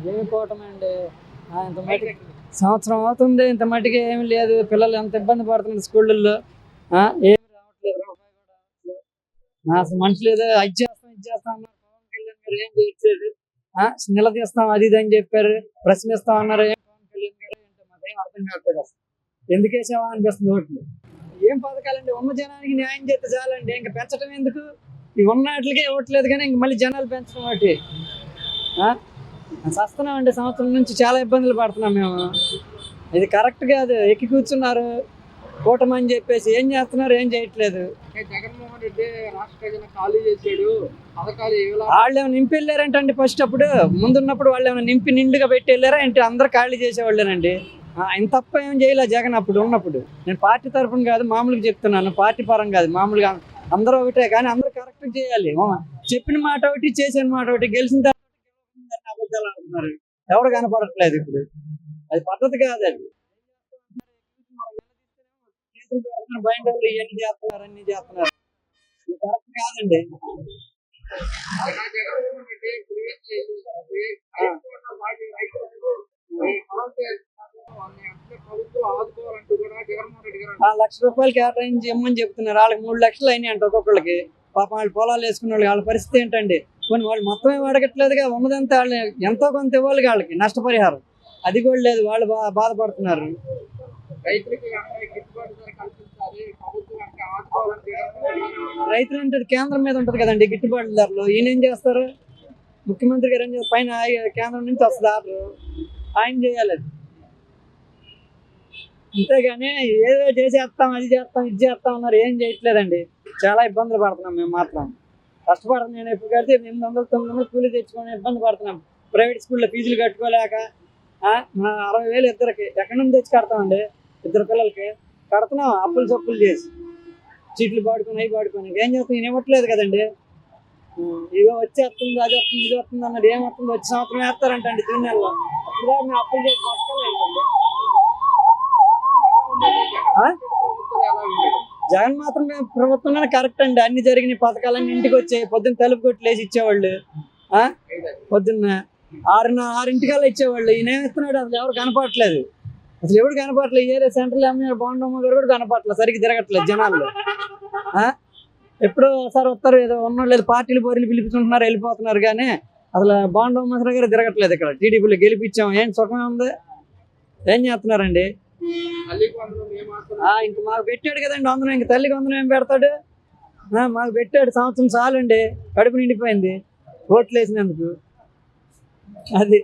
ఏమి కూటమండి. ఇంత మటుకు సంవత్సరం అవుతుంది. ఇంత మటుకు ఏమి లేదు. పిల్లలు ఎంత ఇబ్బంది పడుతున్నారు స్కూళ్ళల్లో. ఏమి రావట్లేదు రూపాయి కూడా అసలు. అసలు మనుషులు ఏదో అది చేస్తాం ఇది చేస్తాం అన్నారు. పవన్ కళ్యాణ్ గారు ఏం చేయట్లేదు. నిలదీస్తాం అది ఇది అని చెప్పారు. ప్రశ్నిస్తాం అన్నారు. ఏం పవన్ కళ్యాణ్ గారు ఏంటో మాకేం అర్థం కావట్లేదు అసలు. ఎందుకు వేసావా అనిపిస్తుంది ఓట్లు. ఏం పథకాలండి, ఉన్న జనానికి న్యాయం చేస్తే చాలండి. ఇంకా పెంచడం ఎందుకు? ఇవి ఉన్నట్లకే ఇవ్వట్లేదు కానీ ఇంక మళ్ళీ జనాలు పెంచడం ఒకటి. ఆ? చస్తున్నామండి, సంవత్సరం నుంచి చాలా ఇబ్బందులు పడుతున్నాం మేము. ఇది కరెక్ట్ కాదు. ఎక్కి కూర్చున్నారు కూటమి అని చెప్పేసి ఏం చేస్తున్నారు, ఏం చేయట్లేదు. జగన్మోహన్ రెడ్డి రాష్ట్ర ఖజానా ఖాళీ చేశాడు, పథకాలు వాళ్ళు ఏమైనా నింపి వెళ్ళారంటండి. ఫస్ట్ అప్పుడు ముందున్నప్పుడు వాళ్ళు ఏమైనా నింపి నిండుగా పెట్టి వెళ్ళారా ఏంటి? అందరు ఖాళీ చేసేవాళ్ళేనండి. ఆయన తప్ప ఏం చేయలే జగన్ అప్పుడు ఉన్నప్పుడు. నేను పార్టీ తరఫున కాదు, మామూలుగా చెప్తున్నాను. పార్టీ పరం కాదు, మామూలుగా అందరూ ఒకటే. కానీ అందరూ కరెక్ట్ చేయాలి. చెప్పిన మాట ఒకటి, చేసిన మాట ఒకటి. గెలిచిన తర్వాత అబద్ధాలు అంటున్నారు. ఎవరు కనపడట్లేదు ఇప్పుడు. అది పద్ధతి కాదు. అది బయట ఇవన్నీ చేస్తున్నారు, అన్ని చేస్తున్నారు. ఇది కరెక్ట్ కాదండి. జగన్మోహన్ రెడ్డి క్రియేట్ చేసి ప్రభుత్వం ఆదుకోవాలంటూ కూడా జగన్మోహన్ రెడ్డి గారు ₹1,00,000 కేటాయించి ఇమ్మని చెప్తున్నారు. వాళ్ళకి 3 లక్షలు అయినాయి అంట ఒక్కొక్కరికి. పాపం వాళ్ళు పొలాలు వేసుకున్న వాళ్ళ పరిస్థితి ఏంటండి? కొన్ని వాళ్ళు మొత్తం ఏం అడగట్లేదుగా. ఉన్నదంతా వాళ్ళు ఎంతో కొంత ఇవ్వాలి వాళ్ళకి నష్టపరిహారం. అది కూడా లేదు. వాళ్ళు బాధపడుతున్నారు. రైతులకి గిట్టుబాటు ధర కల్పించాలి, ప్రభుత్వం అంటే ఆదుకోవాలని జగన్మోహన్ రెడ్డి గారు రైతులు అంటే కేంద్రం మీద ఉంటది కదండి గిట్టుబాటు ధరలు. ఈయన ఏం చేస్తారు? ముఖ్యమంత్రి గారు ఏం చేస్తారు? పైన కేంద్రం నుంచి వస్తుంది ఆర్డర్, ఆయన చేయాలి అది. అంతేగాని ఏదో చేసేస్తాం, అది చేస్తాం, ఇది చేస్తాం అన్నారు. ఏం చేయట్లేదండి. చాలా ఇబ్బందులు పడుతున్నాం మేము మాత్రం. కష్టపడుతున్నాం. నేను ఎప్పుడు కడితే 800, 900 కూలీ తెచ్చుకొని ఇబ్బంది పడుతున్నాం. ప్రైవేట్ స్కూల్లో ఫీజులు కట్టుకోలేక 60,000 ఇద్దరికి ఎక్కడి నుంచి తెచ్చి కడతామండి? 2 పిల్లలకి కడుతున్నాం అప్పులు చప్పులు చేసి. చీట్లు పాడుకొని అవి పాడుకొని ఏం చేస్తాం? నేను ఇవ్వట్లేదు కదండి. ఇదో వచ్చేస్తుంది, అది వస్తుంది, ఇది వస్తుంది అన్నది. ఏమొస్తుంది? వచ్చే సంవత్సరం వేస్తారంటండి జూన్ నెలలో. అప్పుడు మేము అప్పులు చేసి బతకాలేంటండి. జగన్ మాత్రం ప్రభుత్వంలోనే కరెక్ట్ అండి. అన్ని జరిగిన పథకాలన్నీ ఇంటికి వచ్చాయి. పొద్దున్న తలుపు కొట్టి లేచి ఇచ్చేవాళ్ళు. పొద్దున్న 6:30 ఇచ్చేవాళ్ళు. ఈయన ఏమిస్తున్నాడు? అసలు ఎవరు కనపడట్లేదు. అసలు ఎవరు కనపడట్లేదు. ఏదో సెంట్రల్ ఎమ్మెల్యే బాండమ్మ గారు కూడా కనపడట్లేదు. సరిగ్గా తిరగట్లేదు జనాల్లో. ఎప్పుడో ఒకసారి వస్తారు, ఏదో ఉన్నోళ్ళు లేదు పార్టీలు పోరీలు పిలిపించుకుంటున్నారు, వెళ్ళిపోతున్నారు. కానీ అసలు బాండమ్మ గారు తిరగట్లేదు. ఇక్కడ టీడీపీలో గెలిపించాం, ఏం సుఖమే ఉంది? ఏం చేస్తున్నారండి? ఇంక మాకు పెట్టాడు కదండి 100. ఇంక తల్లికి 100 ఏం పెడతాడు? మాకు పెట్టాడు. సంవత్సరం చాలండి, కడుపు నిండిపోయింది ఓట్లు వేసినందుకు. అది